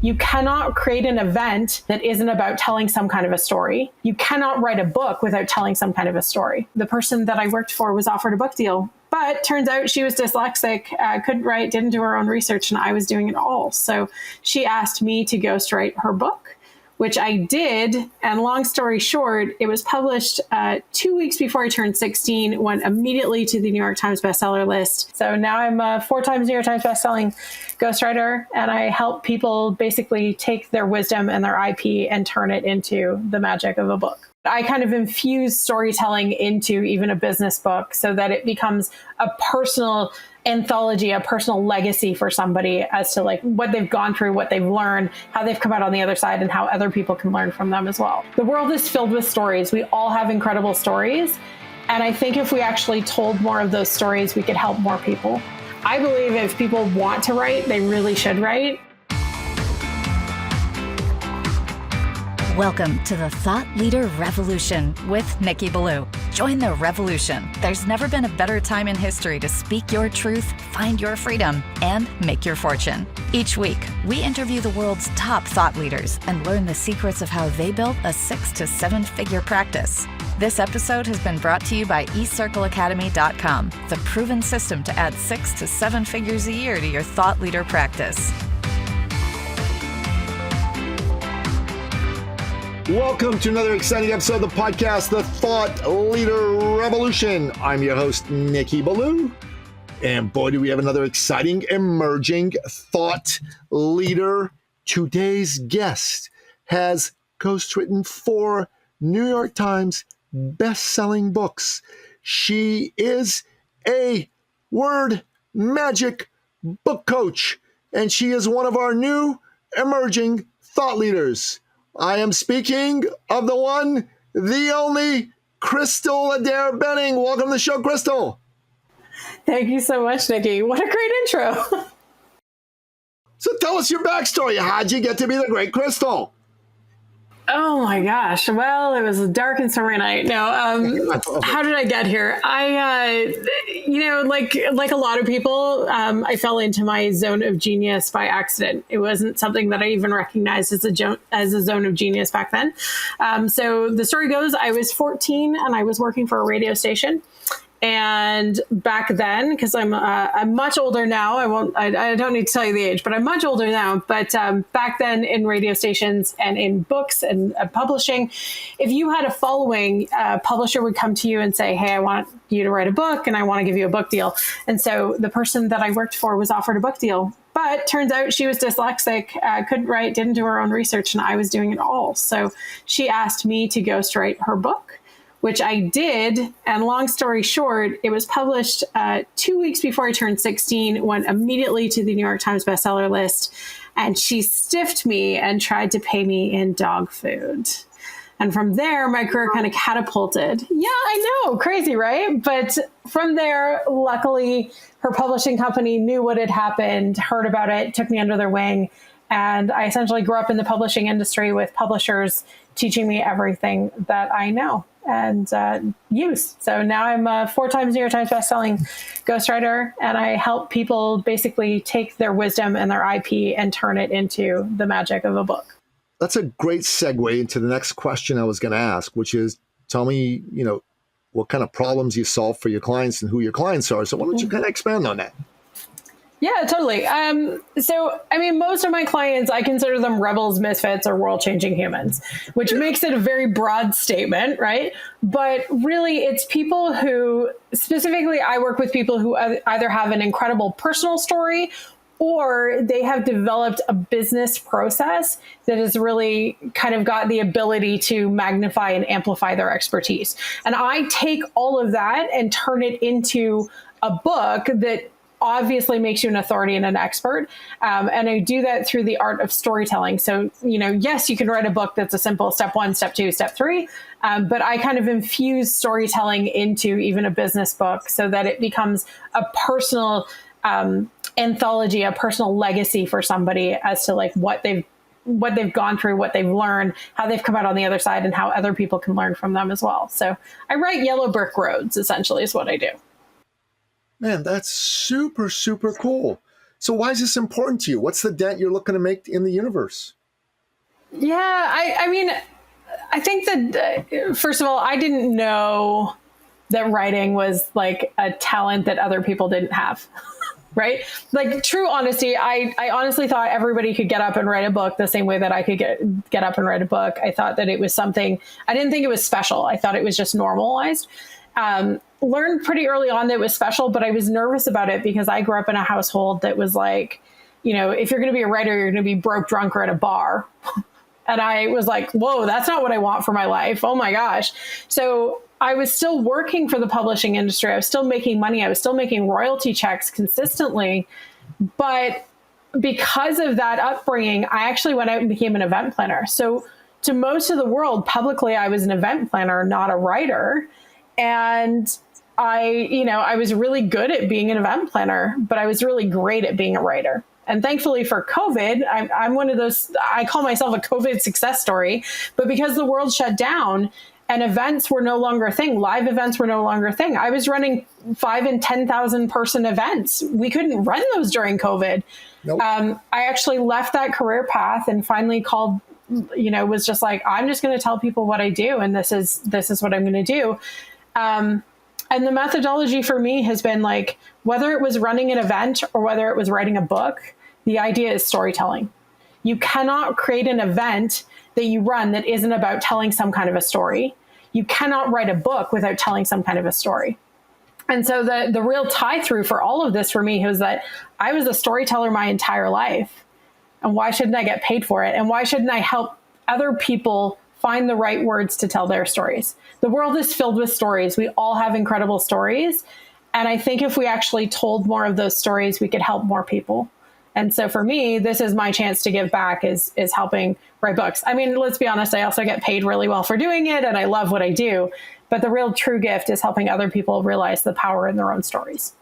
You cannot create an event that isn't about telling some kind of a story. You cannot write a book without telling some kind of a story. The person that I worked for was offered a book deal, but turns out she was dyslexic, couldn't write, didn't do her own research, and I was doing it all. So she asked me to ghostwrite her book, which I did. And long story short, it was published 2 weeks before I turned 16, went immediately to the New York Times bestseller list. So now I'm a 4 times New York Times bestselling ghostwriter, and I help people basically take their wisdom and their IP and turn it into the magic of a book. I kind of infuse storytelling into even a business book so that it becomes a personal anthology, a personal legacy for somebody as to like what they've gone through, what they've learned, how they've come out on the other side, and how other people can learn from them as well. The world is filled with stories. We all have incredible stories. And I think if we actually told more of those stories, we could help more people. I believe if people want to write, they really should write. Welcome to the Thought Leader Revolution with Nikki Ballou. Join the revolution. There's never been a better time in history to speak your truth, find your freedom, and make your fortune. Each week, we interview the world's top thought leaders and learn the secrets of how they built a 6 to 7 figure practice. This episode has been brought to you by eCircleAcademy.com, the proven system to add 6 to 7 figures a year to your thought leader practice. Welcome to another exciting episode of the podcast, The Thought Leader Revolution. I'm your host, Nikki Ballou. And boy, do we have another exciting emerging thought leader. Today's guest has ghostwritten 4 New York Times best-selling books. She is a word magic book coach, and she is one of our new emerging thought leaders. I am speaking of the one, the only, Crystal Adair-Benning. Welcome to the show, Crystal. Thank you so much, Nikki. What a great intro. So tell us your backstory. How'd you get to be the great Crystal? Oh my gosh. Well, it was a dark and summer night. No, how did I get here? I, like a lot of people, I fell into my zone of genius by accident. It wasn't something that I even recognized as a zone of genius back then. So the story goes, I was 14 and I was working for a radio station. And back then, because I'm much older now, I don't need to tell you the age, but I'm much older now. But back then in radio stations and in books and publishing, if you had a following, a publisher would come to you and say, hey, I want you to write a book and I want to give you a book deal. And so the person that I worked for was offered a book deal. But turns out she was dyslexic, couldn't write, didn't do her own research, and I was doing it all. So she asked me to ghostwrite her book, which I did. And long story short, it was published 2 weeks before I turned 16, went immediately to the New York Times bestseller list. And she stiffed me and tried to pay me in dog food. And from there, my career kind of catapulted. Yeah, I know, crazy, right? But from there, luckily, her publishing company knew what had happened, heard about it, took me under their wing. And I essentially grew up in the publishing industry with publishers teaching me everything that I know and use. So now I'm a 4 times New York Times bestselling ghostwriter, and I help people basically take their wisdom and their IP and turn it into the magic of a book. That's a great segue into the next question I was going to ask, which is, tell me, what kind of problems you solve for your clients and who your clients are. So why don't you kind of expand on that? Yeah, totally. Most of my clients, I consider them rebels, misfits, or world-changing humans, which makes it a very broad statement, right? But really, it's people who, specifically, I work with people who either have an incredible personal story or they have developed a business process that has really kind of got the ability to magnify and amplify their expertise. And I take all of that and turn it into a book that obviously makes you an authority and an expert. And I do that through the art of storytelling. So, yes, you can write a book that's a simple step 1, step 2, step 3. But I kind of infuse storytelling into even a business book so that it becomes a personal anthology, a personal legacy for somebody as to like what they've gone through, what they've learned, how they've come out on the other side, and how other people can learn from them as well. So I write yellow brick roads, essentially, is what I do. Man, that's super, super cool. So why is this important to you? What's the dent you're looking to make in the universe? Yeah, I mean, I think that, first of all, I didn't know that writing was like a talent that other people didn't have. Right? Like, true honesty, I honestly thought everybody could get up and write a book the same way that I could get up and write a book. I thought that it was something, I didn't think it was special. I thought it was just normalized. Learned pretty early on that it was special, but I was nervous about it because I grew up in a household that was like, you know, if you're going to be a writer, you're going to be broke, drunk, or at a bar. And I was like, whoa, that's not what I want for my life. Oh my gosh. So I was still working for the publishing industry. I was still making money. I was still making royalty checks consistently. But because of that upbringing, I actually went out and became an event planner. So to most of the world, publicly, I was an event planner, not a writer. And I was really good at being an event planner, but I was really great at being a writer. And thankfully for COVID, I'm one of those, I call myself a COVID success story, but because the world shut down and events were no longer a thing, live events were no longer a thing. I was running 5,000 and 10,000 person events. We couldn't run those during COVID. Nope. I actually left that career path and finally called, was just like, I'm just going to tell people what I do. And this is what I'm going to do. And the methodology for me has been like, whether it was running an event or whether it was writing a book, the idea is storytelling. You cannot create an event that you run that isn't about telling some kind of a story. You cannot write a book without telling some kind of a story. And so the real tie through for all of this for me was that I was a storyteller my entire life. And why shouldn't I get paid for it? And why shouldn't I help other people find the right words to tell their stories? The world is filled with stories. We all have incredible stories. And I think if we actually told more of those stories, we could help more people. And so for me, this is my chance to give back is helping write books. I mean, let's be honest, I also get paid really well for doing it and I love what I do. But the real true gift is helping other people realize the power in their own stories.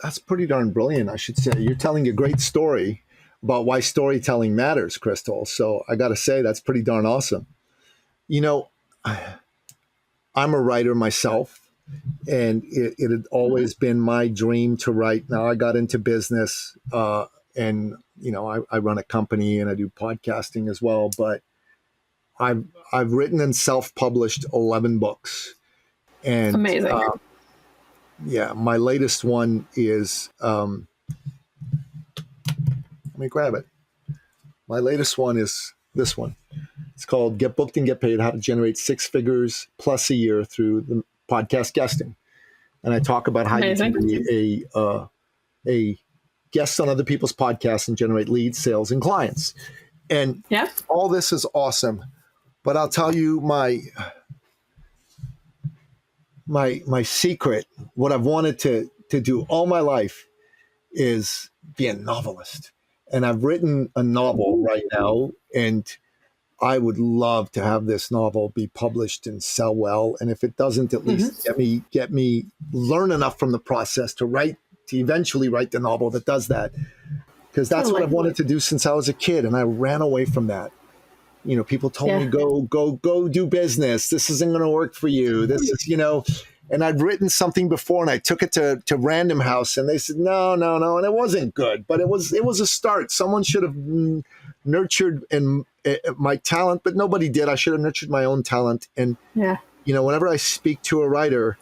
That's pretty darn brilliant, I should say. You're telling a great story about why storytelling matters, Crystal. So I got to say, that's pretty darn awesome. I'm a writer myself, and it had always been my dream to write. Now I got into business, and I run a company and I do podcasting as well. But I've written and self-published 11 books, and amazing. My latest one is. Let me grab it. My latest one is this one. It's called Get Booked and Get Paid, How to Generate 6 Figures Plus a Year Through the Podcast Guesting. And I talk about how amazing. You can be a guest on other people's podcasts and generate leads, sales, and clients. And all this is awesome. But I'll tell you my secret, what I've wanted to do all my life is be a novelist. And I've written a novel right now, and I would love to have this novel be published and sell well. And if it doesn't, at least get me learn enough from the process to eventually write the novel that does that. Because that's what I've wanted to do since I was a kid, and I ran away from that. People told me, go do business. This isn't going to work for you. This is, and I'd written something before and I took it to Random House and they said, no. And it wasn't good, but it was a start. Someone should have nurtured my talent, but nobody did. I should have nurtured my own talent. And, whenever I speak to a writer,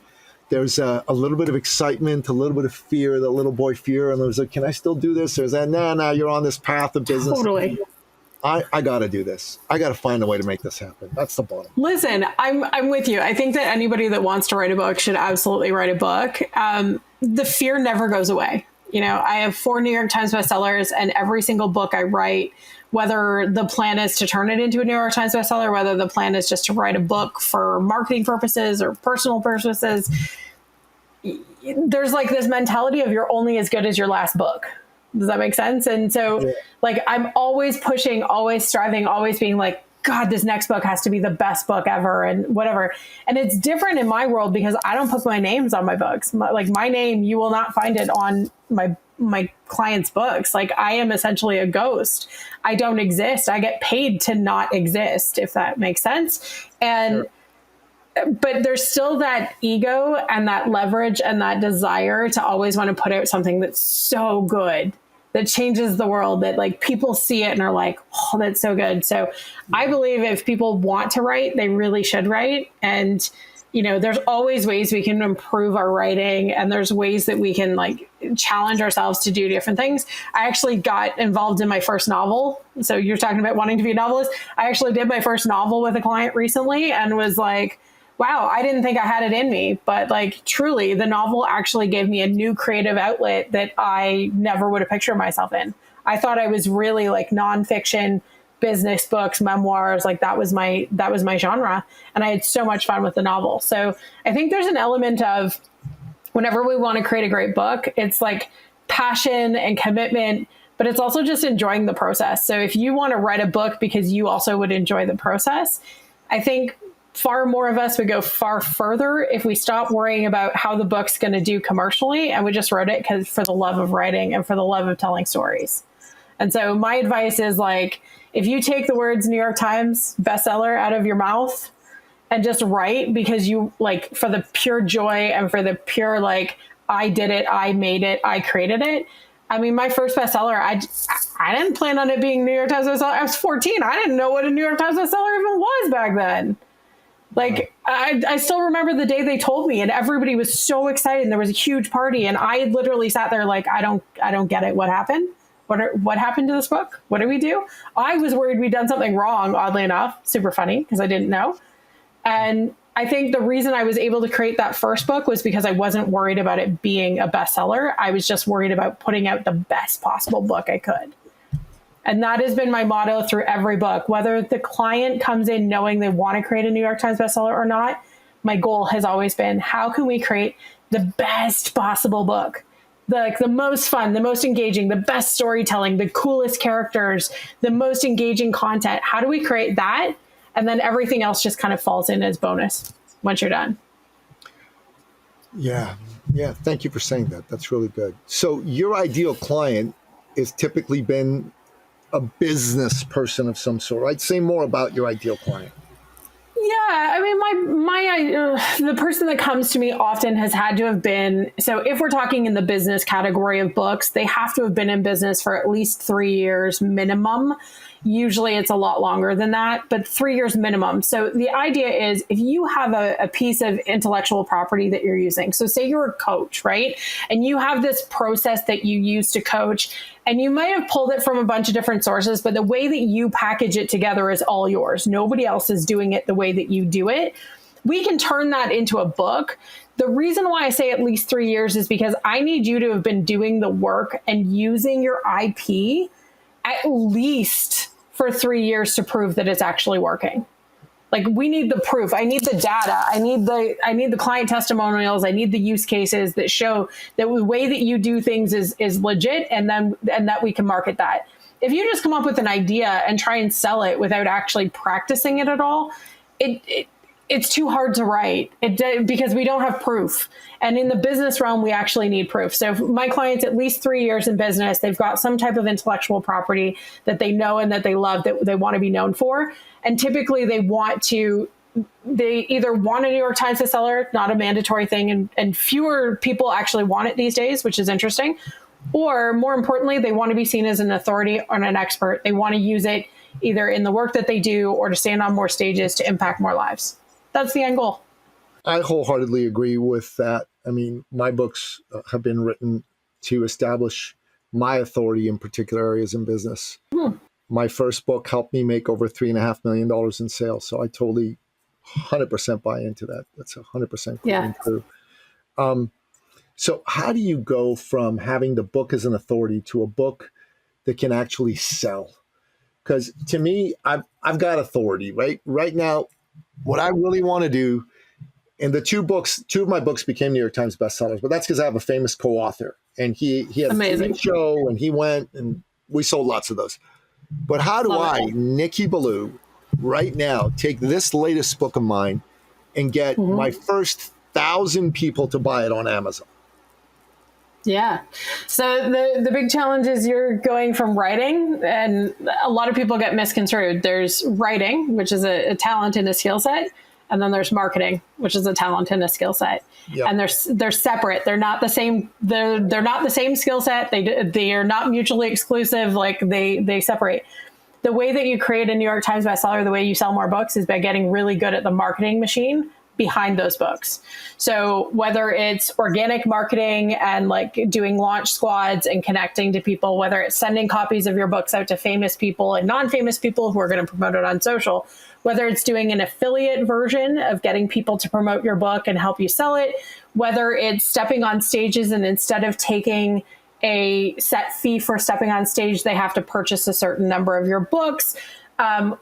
there's a little bit of excitement, a little bit of fear, that little boy fear. And there's like, can I still do this? There's that, no, you're on this path of business. Totally. I got to do this. I got to find a way to make this happen. That's the bottom. Listen, I'm with you. I think that anybody that wants to write a book should absolutely write a book. The fear never goes away. I have 4 New York Times bestsellers, and every single book I write, whether the plan is to turn it into a New York Times bestseller, whether the plan is just to write a book for marketing purposes or personal purposes, there's like this mentality of you're only as good as your last book. Does that make sense? And so I'm always pushing, always striving, always being like, God, this next book has to be the best book ever and whatever. And it's different in my world because I don't put my names on my books. My name, you will not find it on my clients' books. Like, I am essentially a ghost. I don't exist. I get paid to not exist, if that makes sense. And but there's still that ego and that leverage and that desire to always want to put out something that's so good that changes the world, that like people see it and are like, oh, that's so good. So I believe if people want to write, they really should write. And, you know, there's always ways we can improve our writing, and there's ways that we can like challenge ourselves to do different things. I actually got involved in my first novel. So you're talking about wanting to be a novelist. I actually did my first novel with a client recently and was like, wow, I didn't think I had it in me. But like truly, the novel actually gave me a new creative outlet that I never would have pictured myself in. I thought I was really like nonfiction, business books, memoirs, like that was my genre. And I had so much fun with the novel. So I think there's an element of whenever we want to create a great book, it's like passion and commitment, but it's also just enjoying the process. So if you want to write a book because you also would enjoy the process, I think far more of us would go far further if we stop worrying about how the book's going to do commercially and we just wrote it for the love of writing and for the love of telling stories. And so my advice is like, if you take the words New York Times bestseller out of your mouth and just write because you like for the pure joy and for the pure, like, I did it, I made it, I created it. I mean, my first bestseller, I didn't plan on it being New York Times bestseller. I was 14. I didn't know what a New York Times bestseller even was back then. Like, I still remember the day they told me, and everybody was so excited, and there was a huge party, and I literally sat there like, I don't get it. What happened? What happened to this book? What did we do? I was worried we'd done something wrong, oddly enough. Super funny, because I didn't know. And I think the reason I was able to create that first book was because I wasn't worried about it being a bestseller. I was just worried about putting out the best possible book I could. And that has been my motto through every book. Whether the client comes in knowing they want to create a New York Times bestseller or not, my goal has always been, how can we create the best possible book? The most fun, the most engaging, the best storytelling, the coolest characters, the most engaging content. How do we create that? And then everything else just kind of falls in as bonus once you're done. Yeah. Thank you for saying that. That's really good. So your ideal client has typically been a business person of some sort, right? Say more about your ideal client. Yeah, I mean, the person that comes to me often has had to have been, so if we're talking in the business category of books, they have to have been in business for at least 3 years minimum. Usually it's a lot longer than that, but 3 years minimum. So the idea is if you have a piece of intellectual property that you're using, so say you're a coach, right? And you have this process that you use to coach, and you might have pulled it from a bunch of different sources, but the way that you package it together is all yours. Nobody else is doing it the way that you do it. We can turn that into a book. The reason why I say at least 3 years is because I need you to have been doing the work and using your IP at least for 3 years to prove that it's actually working. Like, we need the proof. I need the data. I need the client testimonials. I need the use cases that show that the way that you do things is legit, and that we can market that. If you just come up with an idea and try and sell it without actually practicing it at all, it's too hard to write because we don't have proof. And in the business realm, we actually need proof. So my clients, at least 3 years in business, they've got some type of intellectual property that they know and that they love, that they want to be known for. And typically they either want a New York Times bestseller, not a mandatory thing, and fewer people actually want it these days, which is interesting. Or more importantly, they want to be seen as an authority or an expert. They want to use it either in the work that they do or to stand on more stages to impact more lives. That's the end goal. I wholeheartedly agree with that. I mean, my books have been written to establish my authority in particular areas in business. My first book helped me make over $3.5 million in sales. So I totally 100% buy into that. That's 100% true. So how do you go from having the book as an authority to a book that can actually sell? Because to me, I've got authority, right? Right now, what I really want to do, and two of my books became New York Times bestsellers, but that's because I have a famous co-author, and he had Amazing. a TV show, and he went, and we sold lots of those. But how do I, Nikki Ballou, right now, take this latest book of mine and get my first 1,000 people to buy it on Amazon? Yeah. So the big challenge is you're going from writing, and a lot of people get misconstrued. There's writing, which is a talent and a skill set. and then there's marketing, which is a talent and a skill set. Yep. And they're separate. They're not the same. They're not the same skill set. They are not mutually exclusive. Like they separate. The way that you create a New York Times bestseller, the way you sell more books, is by getting really good at the marketing machine behind those books. So whether it's organic marketing and like doing launch squads and connecting to people, whether it's sending copies of your books out to famous people and non-famous people who are going to promote it on social, whether it's doing an affiliate version of getting people to promote your book and help you sell it, whether it's stepping on stages and instead of taking a set fee for stepping on stage, they have to purchase a certain number of your books.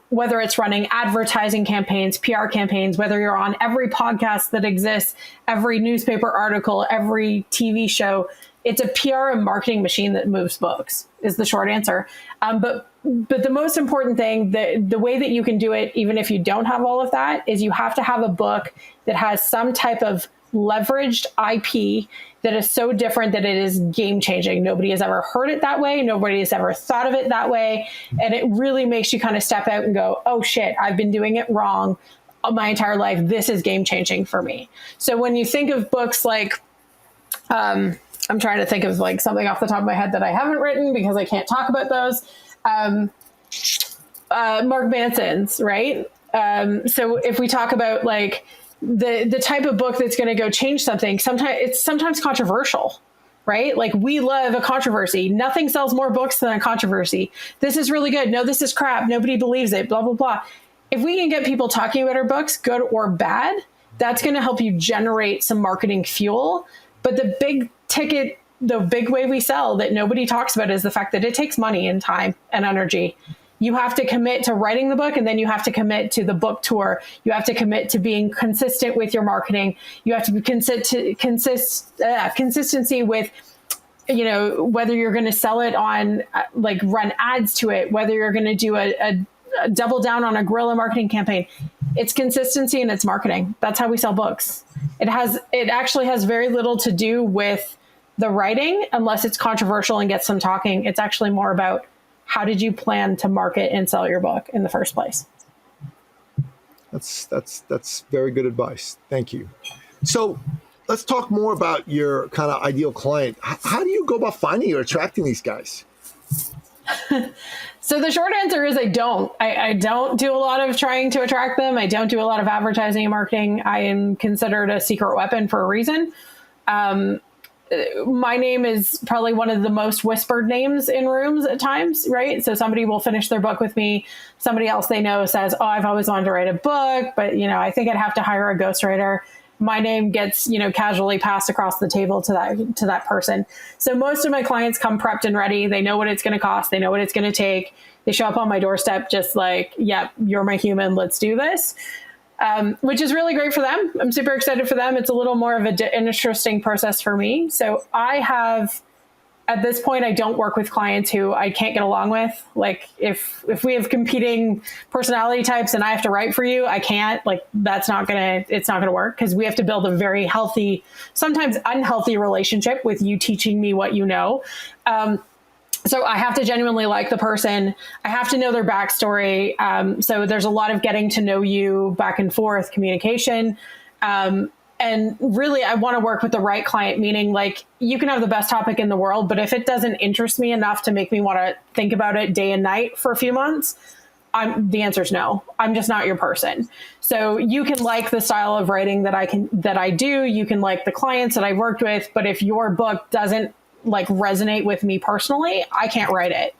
Whether it's running advertising campaigns, PR campaigns, whether you're on every podcast that exists, every newspaper article, every TV show, it's a PR and marketing machine that moves books is the short answer. But the most important thing, the way that you can do it, even if you don't have all of that, is you have to have a book that has some type of leveraged IP that is so different that it is game changing. Nobody has ever heard it that way. Nobody has ever thought of it that way. And it really makes you kind of step out and go, oh shit, I've been doing it wrong my entire life. This is game changing for me. So when you think of books like, I'm trying to think of like something off the top of my head that I haven't written because I can't talk about those. Mark Manson's, right? So if we talk about like, the type of book that's going to go change something, sometimes controversial, right? Like we love a controversy. Nothing sells more books than a controversy. This is really good. No, this is crap. Nobody believes it, blah, blah, blah. If we can get people talking about our books, good or bad, that's going to help you generate some marketing fuel. But the big ticket, the big way we sell that nobody talks about is the fact that it takes money and time and energy. You have to commit to writing the book, and then you have to commit to the book tour. You have to commit to being consistent with your marketing. You have to be consistency with, you know, whether you're going to sell it on, like run ads to it, whether you're going to do a double down on a guerrilla marketing campaign. It's consistency and it's marketing. That's how we sell books. It actually has very little to do with the writing unless it's controversial and gets some talking. It's actually more about how did you plan to market and sell your book in the first place? That's very good advice. Thank you. So let's talk more about your kind of ideal client. How do you go about finding or attracting these guys? So the short answer is I don't. I don't do a lot of trying to attract them. I don't do a lot of advertising and marketing. I am considered a secret weapon for a reason. My name is probably one of the most whispered names in rooms at times, right? So somebody will finish their book with me. Somebody else they know says, oh, I've always wanted to write a book, but, you know, I think I'd have to hire a ghostwriter. My name gets, you know, casually passed across the table to that person. So most of my clients come prepped and ready. They know what it's going to cost. They know what it's going to take. They show up on my doorstep just like, yep, you're my human. Let's do this. Which is really great for them. I'm super excited for them. It's a little more of an interesting process for me. So at this point, I don't work with clients who I can't get along with. Like if we have competing personality types and I have to write for you, I can't, like, it's not going to work because we have to build a very healthy, sometimes unhealthy relationship with you teaching me what you know. So I have to genuinely like the person. I have to know their backstory. So there's a lot of getting to know you, back and forth communication. And really, I want to work with the right client, meaning like you can have the best topic in the world, but if it doesn't interest me enough to make me want to think about it day and night for a few months, the answer is no. I'm just not your person. So you can like the style of writing that I do. You can like the clients that I've worked with, but if your book doesn't like resonate with me personally, I can't write it.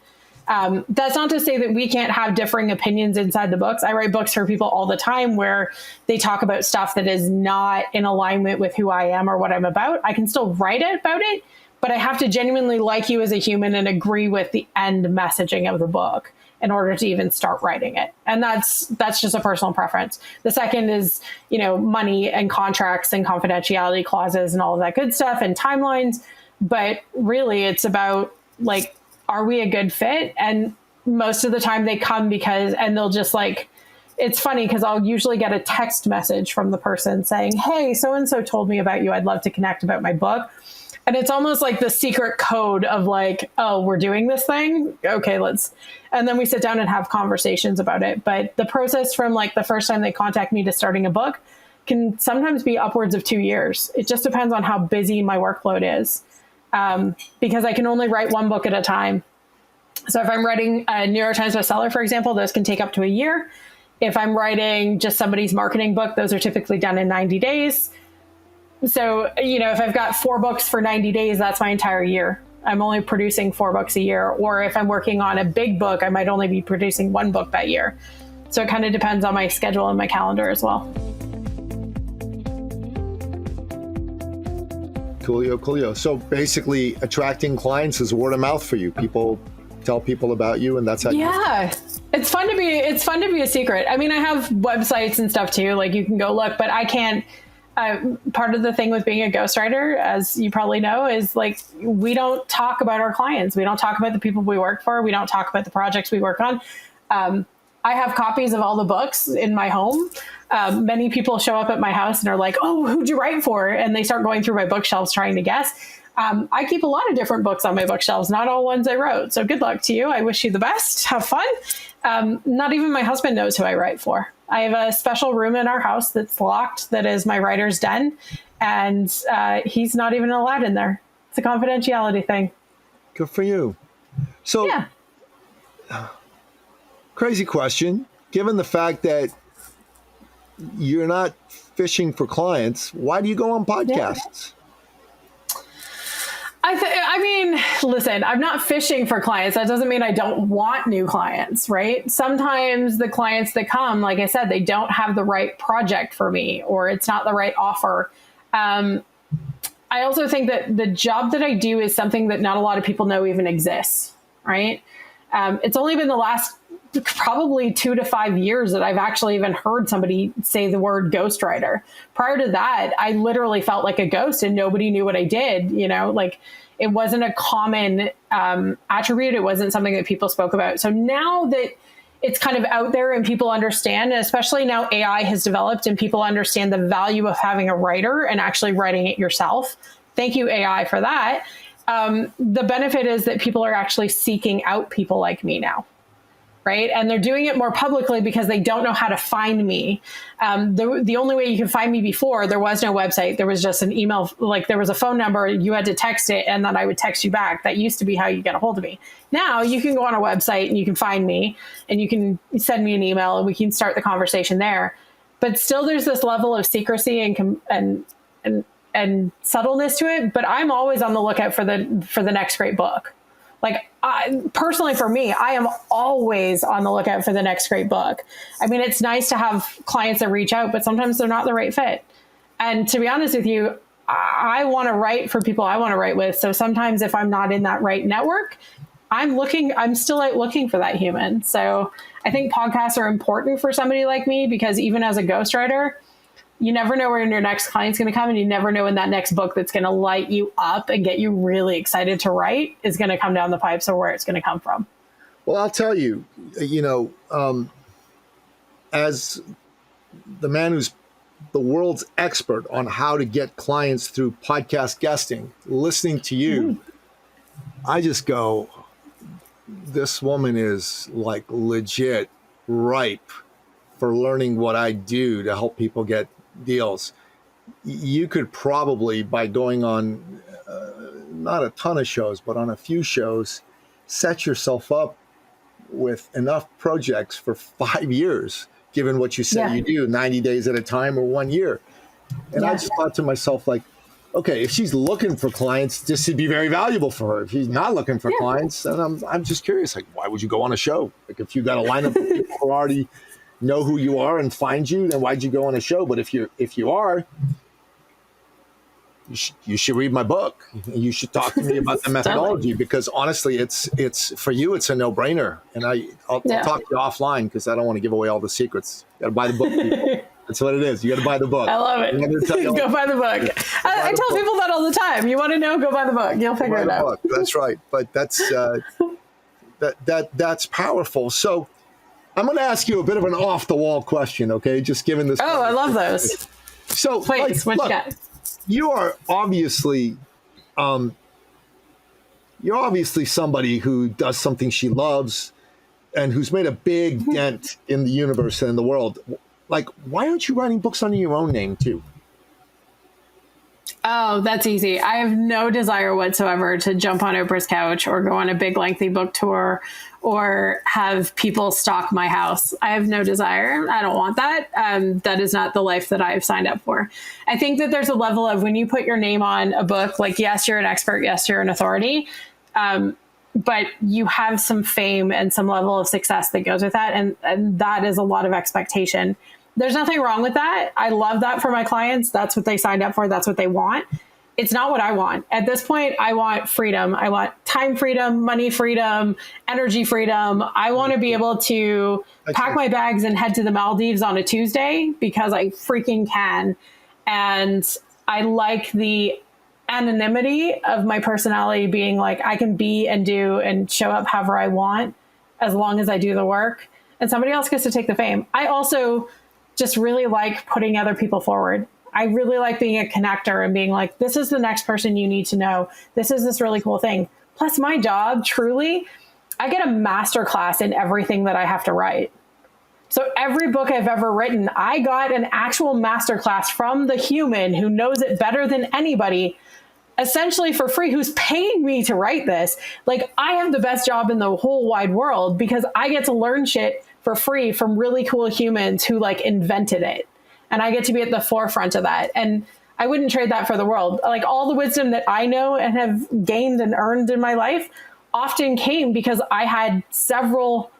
That's not to say that we can't have differing opinions inside the books. I write books for people all the time where they talk about stuff that is not in alignment with who I am or what I'm about. I can still write about it, but I have to genuinely like you as a human and agree with the end messaging of the book in order to even start writing it. And that's just a personal preference. The second is, you know, money and contracts and confidentiality clauses and all of that good stuff and timelines. But really, it's about like, are we a good fit? And most of the time they come and they'll just like, it's funny because I'll usually get a text message from the person saying, hey, so-and-so told me about you. I'd love to connect about my book. And it's almost like the secret code of like, oh, we're doing this thing. Okay, and then we sit down and have conversations about it. But the process from like the first time they contact me to starting a book can sometimes be upwards of 2 years. It just depends on how busy my workload is. Because I can only write one book at a time. So if I'm writing a New York Times bestseller, for example, those can take up to a year. If I'm writing just somebody's marketing book, those are typically done in 90 days. So, if I've got 4 books for 90 days, that's my entire year. I'm only producing 4 books a year. Or if I'm working on a big book, I might only be producing 1 book that year. So it kind of depends on my schedule and my calendar as well. Coolio. So basically attracting clients is word of mouth for you. People tell people about you, and that's how it's fun to be a secret. I mean, I have websites and stuff too, like you can go look, but I can't. Part of the thing with being a ghostwriter, as you probably know, is like we don't talk about our clients. We don't talk about the people we work for. We don't talk about the projects we work on. I have copies of all the books in my home. Many people show up at my house and are like, oh, who'd you write for? And they start going through my bookshelves trying to guess. I keep a lot of different books on my bookshelves, not all ones I wrote. So good luck to you. I wish you the best. Have fun. Not even my husband knows who I write for. I have a special room in our house that's locked that is my writer's den. And he's not even allowed in there. It's a confidentiality thing. Good for you. So, yeah. Crazy question. Given the fact that you're not fishing for clients, why do you go on podcasts? I mean, listen, I'm not fishing for clients. That doesn't mean I don't want new clients, right? Sometimes the clients that come, like I said, they don't have the right project for me, or it's not the right offer. I also think that the job that I do is something that not a lot of people know even exists, right? It's only been the last probably 2 to 5 years that I've actually even heard somebody say the word ghostwriter. Prior to that, I literally felt like a ghost and nobody knew what I did. Like it wasn't a common attribute. It wasn't something that people spoke about. So now that it's kind of out there and people understand, and especially now AI has developed and people understand the value of having a writer and actually writing it yourself. Thank you, AI, for that. The benefit is that people are actually seeking out people like me now. Right. And they're doing it more publicly because they don't know how to find me. The only way you can find me before, there was no website. There was just an email, like there was a phone number. You had to text it and then I would text you back. That used to be how you get a hold of me. Now you can go on a website and you can find me and you can send me an email and we can start the conversation there. But still there's this level of secrecy and subtleness to it. But I'm always on the lookout for the next great book. Like personally for me, I am always on the lookout for the next great book. I mean, it's nice to have clients that reach out, but sometimes they're not the right fit. And to be honest with you, I want to write for people I want to write with. So sometimes if I'm not in that right network, I'm still out looking for that human. So I think podcasts are important for somebody like me because even as a ghostwriter, you never know when your next client's going to come and you never know when that next book that's going to light you up and get you really excited to write is going to come down the pipes or where it's going to come from. Well, I'll tell you, as the man who's the world's expert on how to get clients through podcast guesting, listening to you, I just go, this woman is like legit ripe for learning what I do to help people get deals. You could probably, by going on not a ton of shows, but on a few shows, set yourself up with enough projects for 5 years, given what you say you do, 90 days at a time or 1 year. And I just thought to myself, like, okay, if she's looking for clients, this would be very valuable for her. If she's not looking for clients, then I'm just curious, like, why would you go on a show? Like, if you got a lineup of people who already know who you are and find you, then why'd you go on a show? But if you are, you should read my book. You should talk to me about the methodology because honestly, it's for you, it's a no-brainer. And I'll talk to you offline because I don't want to give away all the secrets. You got to buy the book, people. That's what it is. You got to buy the book. I love it. Go buy the book. I tell people that all the time. You want to know? Go buy the book. You'll figure it out. That's right. But that's that's powerful. So I'm going to ask you a bit of an off-the-wall question, okay? Just given this. Oh, I love those. So, please, what you got? You are obviously You're obviously somebody who does something she loves and who's made a big dent in the universe and in the world. Like, why aren't you writing books under your own name too? Oh, that's easy. I have no desire whatsoever to jump on Oprah's couch or go on a big lengthy book tour or have people stalk my house. I have no desire. I don't want that. That is not the life that I've signed up for. I think that there's a level of when you put your name on a book, like, yes, you're an expert. Yes, you're an authority. But you have some fame and some level of success that goes with that. And that is a lot of expectation. There's nothing wrong with that. I love that for my clients. That's what they signed up for. That's what they want. It's not what I want. At this point, I want freedom. I want time freedom, money freedom, energy freedom. I want to be able to pack my bags and head to the Maldives on a Tuesday because I freaking can. And I like the anonymity of my personality being like, I can be and do and show up however I want as long as I do the work. And somebody else gets to take the fame. I also just really like putting other people forward. I really like being a connector and being like, this is the next person you need to know. This is this really cool thing. Plus my job, truly, I get a master class in everything that I have to write. So every book I've ever written, I got an actual master class from the human who knows it better than anybody, essentially for free, who's paying me to write this. Like, I have the best job in the whole wide world because I get to learn shit for free from really cool humans who like invented it. And I get to be at the forefront of that. And I wouldn't trade that for the world. Like, all the wisdom that I know and have gained and earned in my life often came because I had several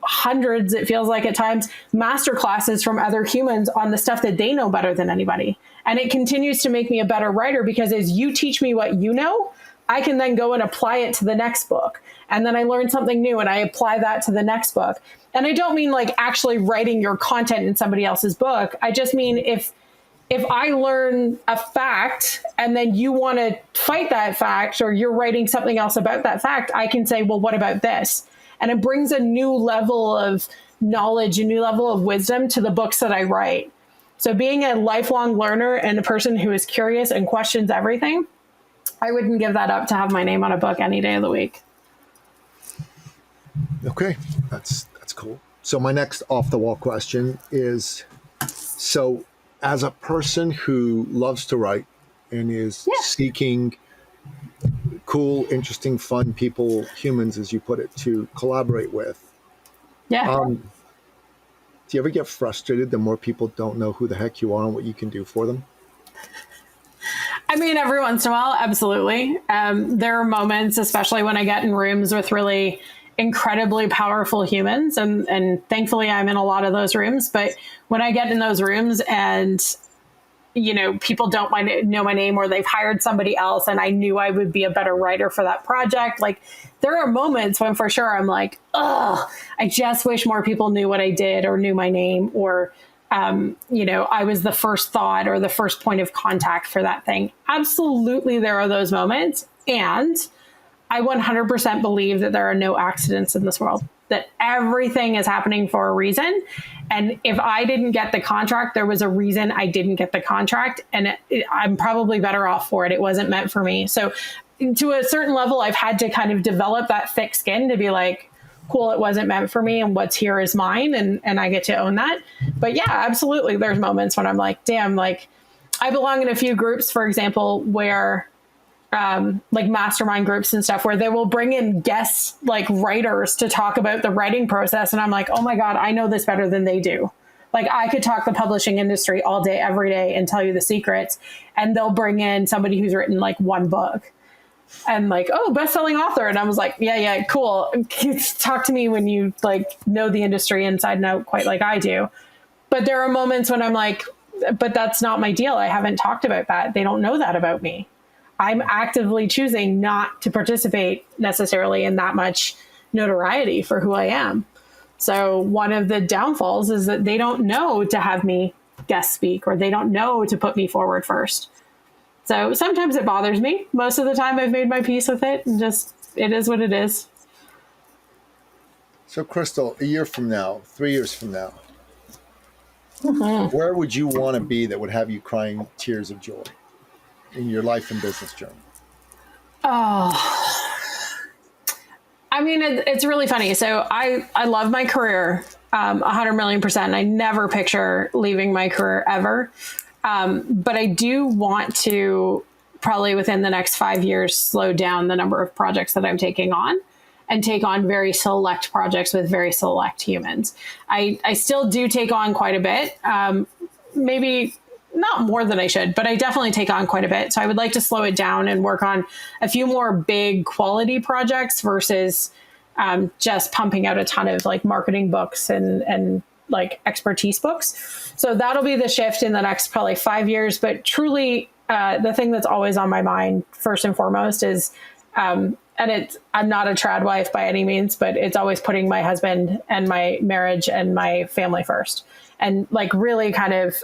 hundreds, it feels like at times, master classes from other humans on the stuff that they know better than anybody. And it continues to make me a better writer because as you teach me what you know, I can then go and apply it to the next book. And then I learn something new and I apply that to the next book. And I don't mean like actually writing your content in somebody else's book. I just mean if I learn a fact and then you want to fight that fact or you're writing something else about that fact, I can say, well, what about this? And it brings a new level of knowledge, a new level of wisdom to the books that I write. So being a lifelong learner and a person who is curious and questions everything, I wouldn't give that up to have my name on a book any day of the week. Okay, that's cool. So my next off-the-wall question is, so as a person who loves to write and is seeking cool, interesting, fun people, humans, as you put it, to collaborate with. Yeah. Do you ever get frustrated the more people don't know who the heck you are and what you can do for them? I mean, every once in a while, absolutely. There are moments, especially when I get in rooms with really incredibly powerful humans, and thankfully I'm in a lot of those rooms. But when I get in those rooms and people don't know my name or they've hired somebody else and I knew I would be a better writer for that project. Like, there are moments when for sure I'm like, oh, I just wish more people knew what I did or knew my name or, I was the first thought or the first point of contact for that thing. Absolutely. There are those moments. And I 100% believe that there are no accidents in this world, that everything is happening for a reason. And if I didn't get the contract, there was a reason I didn't get the contract. And I'm probably better off for it. It wasn't meant for me. So to a certain level, I've had to kind of develop that thick skin to be like, cool, it wasn't meant for me. And what's here is mine. And I get to own that. But yeah, absolutely. There's moments when I'm like, damn, like I belong in a few groups, for example, where like mastermind groups and stuff where they will bring in guests like writers to talk about the writing process. And I'm like, oh my God, I know this better than they do. Like, I could talk the publishing industry all day, every day and tell you the secrets. And they'll bring in somebody who's written like one book and like, oh, best-selling author. And I was like, yeah, cool. Talk to me when you like know the industry inside and out quite like I do. But there are moments when I'm like, but that's not my deal. I haven't talked about that. They don't know that about me. I'm actively choosing not to participate necessarily in that much notoriety for who I am. So one of the downfalls is that they don't know to have me guest speak or they don't know to put me forward first. So sometimes it bothers me. Most of the time I've made my peace with it and just, it is what it is. So Crystal, a year from now, 3 years from now, Mm-hmm. where would you want to be that would have you crying tears of joy in your life and business journey? Oh, I mean, it's really funny. So I love my career 100 million percent. I never picture leaving my career ever. But I do want to probably within the next 5 years, slow down the number of projects that I'm taking on and take on very select projects with very select humans. I still do take on quite a bit. Maybe not more than I should, but I definitely take on quite a bit. So I would like to slow it down and work on a few more big quality projects versus just pumping out a ton of like marketing books and like expertise books. So that'll be the shift in the next probably 5 years. But truly, the thing that's always on my mind first and foremost is, I'm not a trad wife by any means, but it's always putting my husband and my marriage and my family first, and like really kind of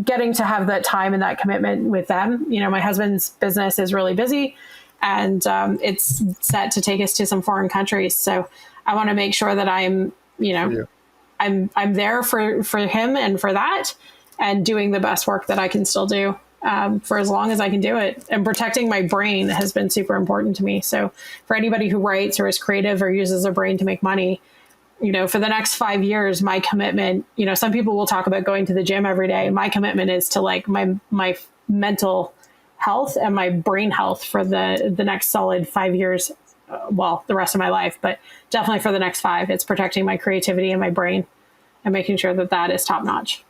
getting to have that time and that commitment with them. You know, my husband's business is really busy, and it's set to take us to some foreign countries. So I want to make sure that I'm there for him and for that, and doing the best work that I can still do for as long as I can do it. And protecting my brain has been super important to me. So for anybody who writes or is creative or uses their brain to make money, you know, for the next 5 years, my commitment, you know, some people will talk about going to the gym every day. My commitment is to like my mental health and my brain health for the next solid 5 years. Well, the rest of my life, but definitely for the next 5, it's protecting my creativity and my brain and making sure that that is top notch.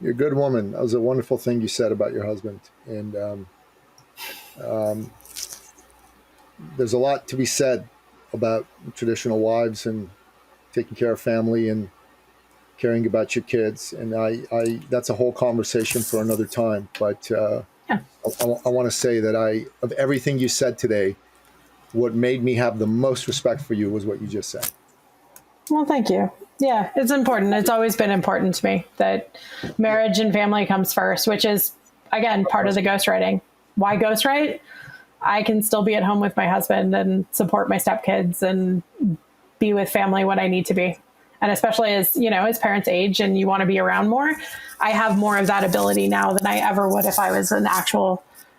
You're a good woman. That was a wonderful thing you said about your husband. And there's a lot to be said about traditional wives and taking care of family and caring about your kids. And I that's a whole conversation for another time. But I want to say that of everything you said today, what made me have the most respect for you was what you just said. Well, thank you. Yeah, it's important. It's always been important to me that marriage and family comes first, which is, again, part of the ghostwriting. Why ghostwrite? I can still be at home with my husband and support my stepkids and be with family when I need to be. And especially as, you know, as parents age and you want to be around more, I have more of that ability now than I ever would if I was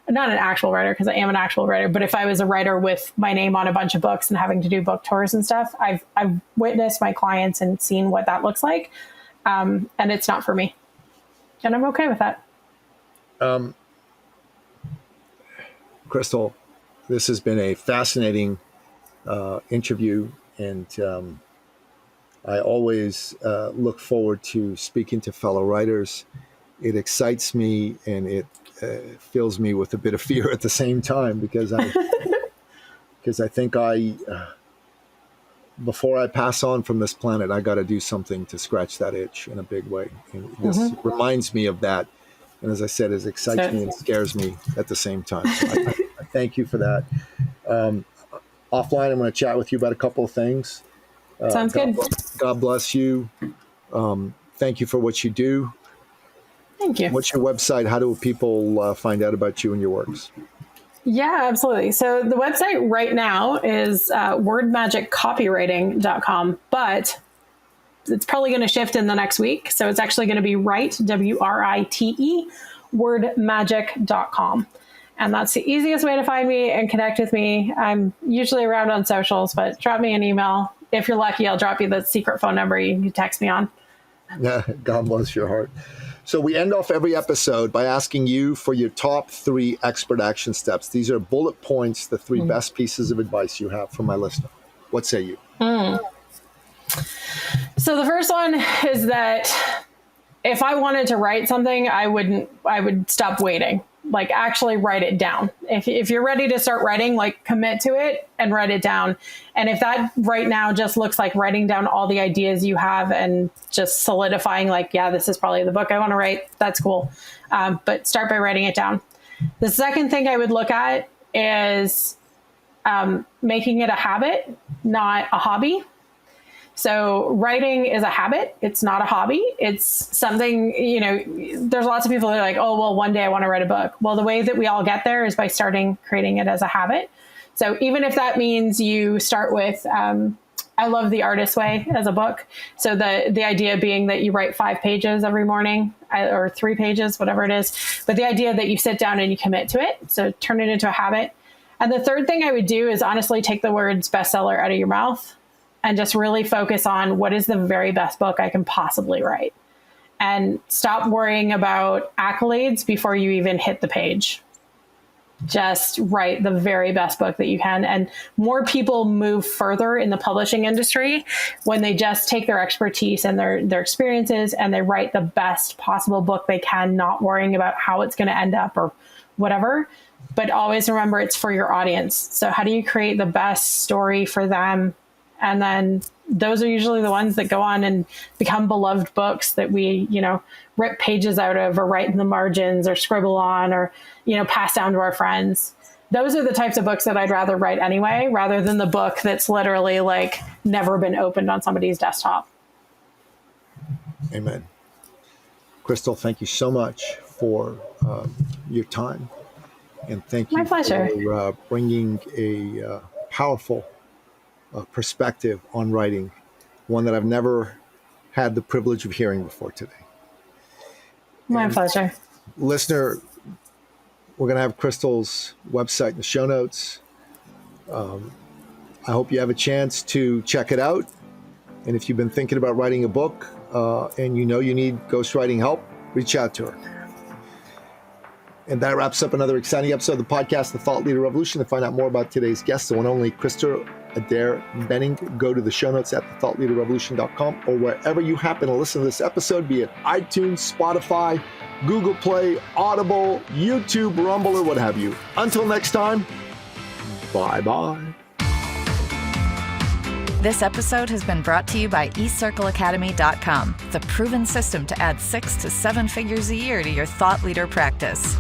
not an actual writer, because I am an actual writer, but if I was a writer with my name on a bunch of books and having to do book tours and stuff, I've witnessed my clients and seen what that looks like. And it's not for me. And I'm okay with that. Crystal, this has been a fascinating interview, and I always look forward to speaking to fellow writers. It excites me, and it fills me with a bit of fear at the same time, because I think before I pass on from this planet, I got to do something to scratch that itch in a big way. And this reminds me of that. And as I said, it excites me and scares me at the same time. So I thank you for that. Offline, I'm going to chat with you about a couple of things. Sounds good. God bless you. Thank you for what you do. Thank you. What's your website? How do people find out about you and your works? Yeah, absolutely. So the website right now is wordmagiccopywriting.com, but it's probably going to shift in the next week. So it's actually going to be Write, WRITE, wordmagic.com. And that's the easiest way to find me and connect with me. I'm usually around on socials, but drop me an email. If you're lucky, I'll drop you the secret phone number you can text me on. Yeah, God bless your heart. So we end off every episode by asking you for your top 3 expert action steps. These are bullet points, the 3 best pieces of advice you have for my listener. What say you? So the first one is that if I wanted to write something, I would stop waiting. Like, actually write it down. If you're ready to start writing, like, commit to it and write it down. And if that right now just looks like writing down all the ideas you have and just solidifying, like, yeah, this is probably the book I want to write, that's cool. But start by writing it down. The second thing I would look at is making it a habit, not a hobby. So writing is a habit. It's not a hobby. It's something, you know, there's lots of people that are like, oh, well, one day I want to write a book. Well, the way that we all get there is by creating it as a habit. So even if that means you start with, I love The Artist Way as a book. So the idea being that you write 5 pages every morning or 3 pages, whatever it is. But the idea that you sit down and you commit to it. So turn it into a habit. And the third thing I would do is honestly take the words bestseller out of your mouth and just really focus on what is the very best book I can possibly write. And stop worrying about accolades before you even hit the page. Just write the very best book that you can. And more people move further in the publishing industry when they just take their expertise and their experiences and they write the best possible book they can, not worrying about how it's going to end up or whatever. But always remember, it's for your audience. So how do you create the best story for them? And then those are usually the ones that go on and become beloved books that we, rip pages out of or write in the margins or scribble on or, pass down to our friends. Those are the types of books that I'd rather write anyway, rather than the book that's literally like never been opened on somebody's desktop. Amen. Crystal, thank you so much for your time. And thank you My pleasure. for bringing a powerful perspective on writing, one that I've never had the privilege of hearing before today. My pleasure. Listener, we're going to have Crystal's website in the show notes. I hope you have a chance to check it out. And if you've been thinking about writing a book and you need ghostwriting help, reach out to her. And that wraps up another exciting episode of the podcast, The Thought Leader Revolution. To find out more about today's guest, the one and only Crystal Adair-Benning, go to the show notes at thethoughtleaderrevolution.com or wherever you happen to listen to this episode, be it iTunes, Spotify, Google Play, Audible, YouTube, Rumble, or what have you. Until next time, bye-bye. This episode has been brought to you by eCircleAcademy.com, the proven system to add 6 to 7 figures a year to your thought leader practice.